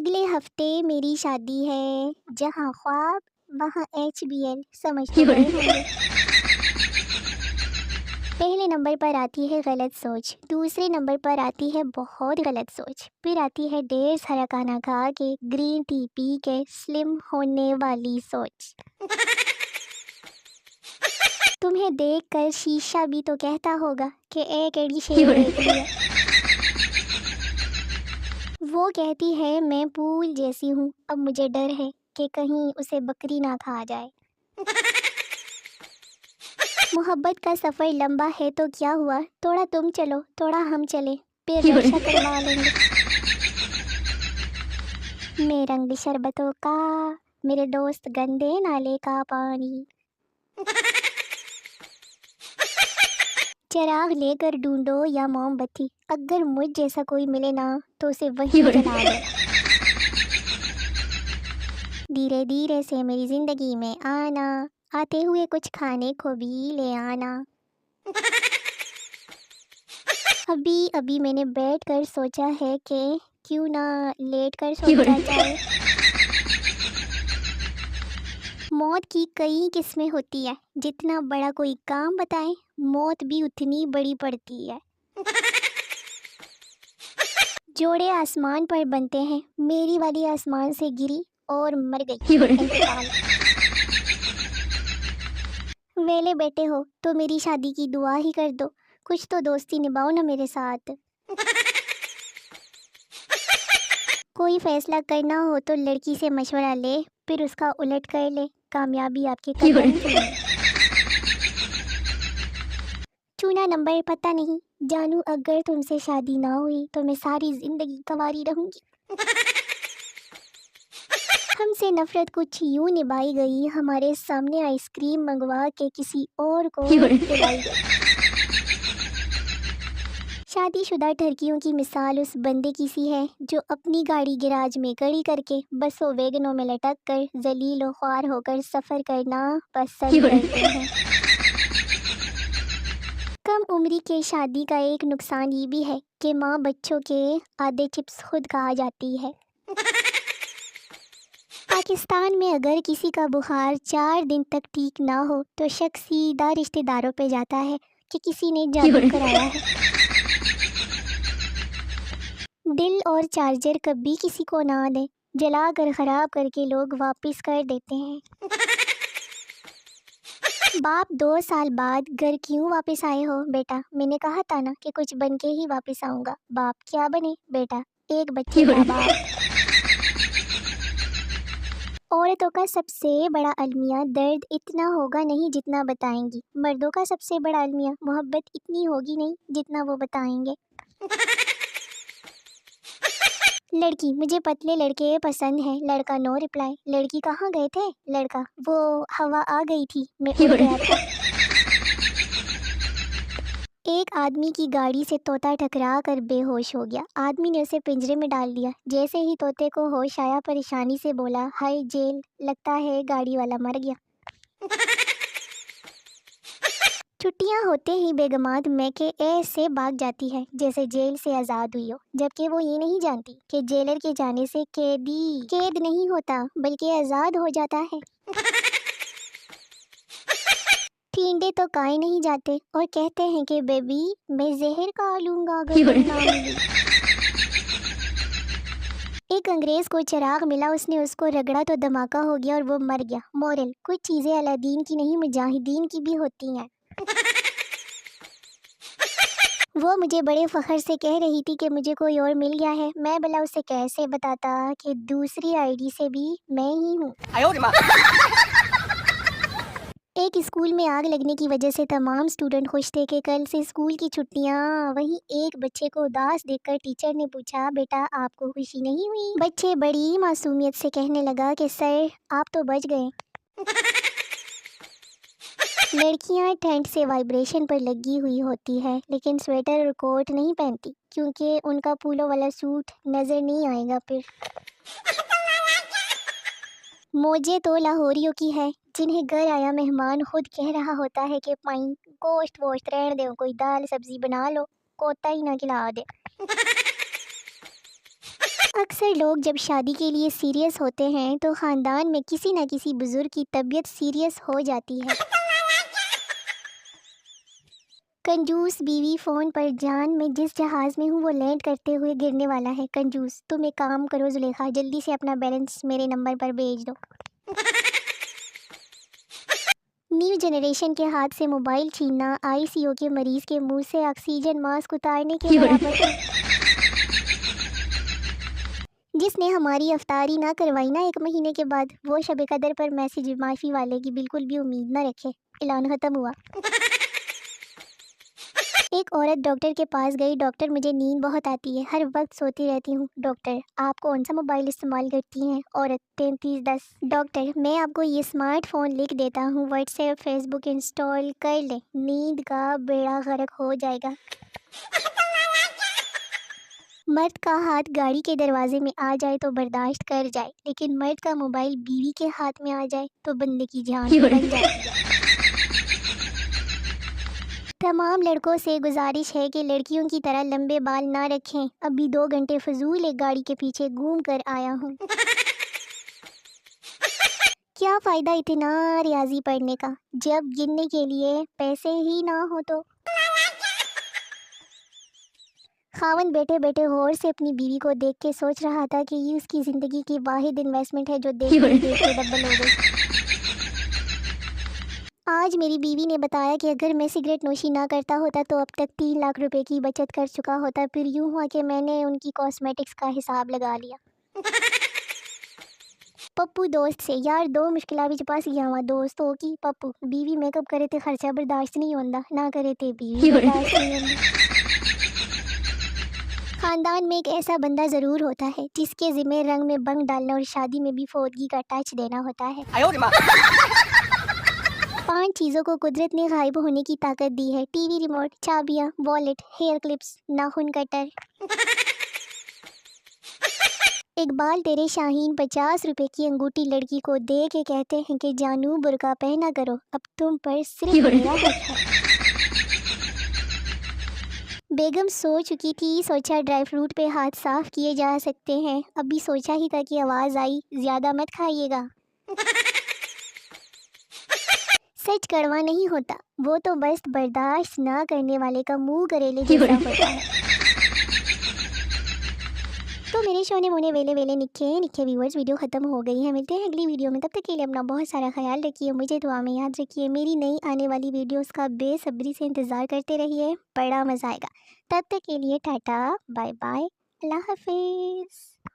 अगले हफ्ते मेरी शादी है, जहाँ ख्वाब वहाँ HBL, समझ तो गए होंगे। पहले नंबर पर आती है गलत सोच, दूसरे नंबर पर आती है बहुत गलत सोच, फिर आती है ढेर सारा खाना खा के ग्रीन टी पी के स्लिम होने वाली सोच। तुम्हें देखकर शीशा भी तो कहता होगा कि एक एड़ी शेर देख लिया। वो कहती है मैं फूल जैसी हूँ, अब मुझे डर है कि कहीं उसे बकरी ना खा जाए। मोहब्बत का सफ़र लंबा है तो क्या हुआ, थोड़ा तुम चलो थोड़ा हम चले, फिर रक्षा करवा लेंगे। मैं रंग शरबतों का, मेरे दोस्त गंदे नाले का पानी। चिराग लेकर ढूंढो या मोमबत्ती, अगर मुझ जैसा कोई मिले ना तो उसे वही जला दो। धीरे धीरे से मेरी जिंदगी में आना, आते हुए कुछ खाने को भी ले आना। अभी अभी मैंने बैठ कर सोचा है कि क्यों ना लेट कर सोचा जाए। मौत की कई किस्में होती है, जितना बड़ा कोई काम बताए मौत भी उतनी बड़ी पड़ती है। जोड़े आसमान पर बनते हैं, मेरी वाली आसमान से गिरी और मर गई। इंतकाल। वेले बैठे हो तो मेरी शादी की दुआ ही कर दो, कुछ तो दोस्ती निभाओ ना मेरे साथ। कोई फैसला करना हो तो लड़की से मशवरा ले, फिर उसका उलट कर ले, कामयाबी आपके कदम चूमे। चुना नंबर पता नहीं, जानू अगर तुमसे शादी ना हुई तो मैं सारी जिंदगी कंवारी रहूंगी। हमसे नफरत कुछ यूं निभाई गई, हमारे सामने आइसक्रीम मंगवा के किसी और को खिलाई गई। शादीशुदा ठरकियों की मिसाल उस बंदे की सी है जो अपनी गाड़ी गिराज में खड़ी करके बसों वैगनों में लटक कर जलील और ख्वार होकर सफ़र करना पसंद करते हैं। कम उम्री के शादी का एक नुकसान ये भी है कि माँ बच्चों के आधे चिप्स खुद कहा जाती है। पाकिस्तान में अगर किसी का बुखार 4 दिन तक ठीक ना हो तो शक सीधा रिश्तेदारों पे जाता है कि किसी ने जादू कराया है। दिल और चार्जर कभी किसी को ना दें, जला कर ख़राब करके लोग वापस कर देते हैं। बाप 2 साल बाद घर क्यों वापस आए हो बेटा, मैंने कहा था ना कि कुछ बन के ही वापस आऊँगा। बाप क्या बने बेटा, एक बच्चे का बाप। औरतों का सबसे बड़ा अलमिया दर्द इतना होगा नहीं जितना बताएंगी, मर्दों का सबसे बड़ा अलमिया मोहब्बत इतनी होगी नहीं जितना वो बताएंगे। लड़की मुझे पतले लड़के पसंद है, लड़का नो रिप्लाई। लड़की कहाँ गए थे, लड़का वो हवा आ गई थी, मैं उड़ गया था। एक आदमी की गाड़ी से तोता टकरा कर बेहोश हो गया, आदमी ने उसे पिंजरे में डाल दिया। जैसे ही तोते को होश आया परेशानी से बोला, हाय जेल, लगता है गाड़ी वाला मर गया। छुट्टियां होते ही बेगमात मैके ऐसे भाग जाती है जैसे जेल से आज़ाद हुई हो, जबकि वो ये नहीं जानती कि जेलर के जाने से कैदी कैद नहीं होता बल्कि आज़ाद हो जाता है। ठींडे तो काहे नहीं जाते और कहते हैं कि बेबी मैं जहर खा लूंगा अगर तुम ना मिली। एक अंग्रेज को चिराग मिला, उसने उसको रगड़ा तो धमाका हो गया और वो मर गया। मोरल, कुछ चीज़ें अलादीन की नहीं मुजाहिदीन की भी होती हैं। वो मुझे बड़े फ़ख्र से कह रही थी कि मुझे कोई और मिल गया है, मैं भला उसे कैसे बताता कि दूसरी आईडी से भी मैं ही हूँ। एक स्कूल में आग लगने की वजह से तमाम स्टूडेंट खुश थे कि कल से स्कूल की छुट्टियां। वहीं एक बच्चे को उदास देखकर टीचर ने पूछा, बेटा आपको खुशी नहीं हुई? बच्चे बड़ी मासूमियत से कहने लगा कि सर आप तो बच गए। लड़कियां ठंड से वाइब्रेशन पर लगी हुई होती है लेकिन स्वेटर और कोट नहीं पहनती क्योंकि उनका फूलों वाला सूट नज़र नहीं आएगा फिर। मौजे तो लाहौरियों की है जिन्हें घर आया मेहमान खुद कह रहा होता है कि पाई गोश्त वोश्त रहने दो, कोई दाल सब्जी बना लो, कोता ही ना खिला दे। अक्सर लोग जब शादी के लिए सीरियस होते हैं तो ख़ानदान में किसी न किसी बुज़ुर्ग की तबीयत सीरियस हो जाती है। कंजूस बीवी फ़ोन पर, जान मैं जिस जहाज़ में हूँ वो लैंड करते हुए गिरने वाला है। कंजूस, तुम एक काम करो ज़ुलेखा, जल्दी से अपना बैलेंस मेरे नंबर पर भेज दो। न्यू जनरेशन के हाथ से मोबाइल छीनना आईसीयू के मरीज़ के मुंह से ऑक्सीजन मास्क उतारने के बराबर है। जिसने हमारी अफ्तारी ना करवाई ना 1 महीने के बाद, वो शब कदर पर मैसेज माफ़ी वाले की बिल्कुल भी उम्मीद ना रखे। ऐलान ख़त्म हुआ। एक औरत डॉक्टर के पास गई, डॉक्टर मुझे नींद बहुत आती है, हर वक्त सोती रहती हूँ। डॉक्टर, आप कौन सा मोबाइल इस्तेमाल करती हैं? औरत 3310। डॉक्टर, मैं आपको ये स्मार्टफोन लिख देता हूँ, व्हाट्सएप फेसबुक इंस्टॉल कर लें, नींद का बेड़ा गर्क हो जाएगा। मर्द का हाथ गाड़ी के दरवाजे में आ जाए तो बर्दाश्त कर जाए, लेकिन मर्द का मोबाइल बीवी के हाथ में आ जाए तो बंदे की जान बन जाती है। तमाम लड़कों से गुजारिश है कि लड़कियों की तरह लंबे बाल ना रखें। अभी 2 घंटे फजूल एक गाड़ी के पीछे घूम कर आया हूँ। क्या फ़ायदा इतना रियाजी पढ़ने का जब गिनने के लिए पैसे ही ना हो तो। खावन बैठे बैठे गौर से अपनी बीवी को देख के सोच रहा था कि ये उसकी ज़िंदगी की वाहिद इन्वेस्टमेंट है जो देखते देखते डबल हो गई। आज मेरी बीवी ने बताया कि अगर मैं सिगरेट नोशी ना करता होता तो अब तक 3 लाख रुपए की बचत कर चुका होता। फिर यूँ हुआ कि मैंने उनकी कॉस्मेटिक्स का हिसाब लगा लिया। पप्पू दोस्त से, यार 2 मुश्किलां विच फस गया वां दोस्त हो कि पप्पू बीवी मेकअप करे ते खर्चा बर्दाश्त नहीं होंदा, ना करे ते बीवी बर्दाश्त नहीं होंदी। खानदान में एक ऐसा बंदा ज़रूर होता है जिसके ज़िम्मे रंग में बंग डालना और शादी में भी फोदगी का टच देना होता है। 5 चीज़ों को कुदरत ने गायब होने की ताकत दी है: टीवी रिमोट, चाबियाँ, वॉलेट, हेयर क्लिप्स, नाखून कटर। इकबाल तेरे शाहीन 50 रुपए की अंगूठी लड़की को दे के कहते हैं कि जानू बुर्का पहना करो, अब तुम पर सिर्फ मेरा हक है। बेगम सो चुकी थी, सोचा ड्राई फ्रूट पे हाथ साफ किए जा सकते हैं। अभी सोचा ही था कि आवाज़ आई, ज़्यादा मत खाइएगा। सच कड़वा नहीं होता, वो तो बस बर्दाश्त ना करने वाले का मुंह करेले जैसा होता है। तो मेरे शोने मोने वेले वेले निखे व्यूअर्स, वीडियो ख़त्म हो गई है। मिलते हैं अगली वीडियो में, तब तक के लिए अपना बहुत सारा ख्याल रखिए, मुझे दुआ में याद रखिए। मेरी नई आने वाली वीडियोस का बेसब्री से इंतज़ार करते रहिए, बड़ा मज़ा आएगा। तब तक के लिए टाटा बाय बाय, अल्लाह हाफिज़।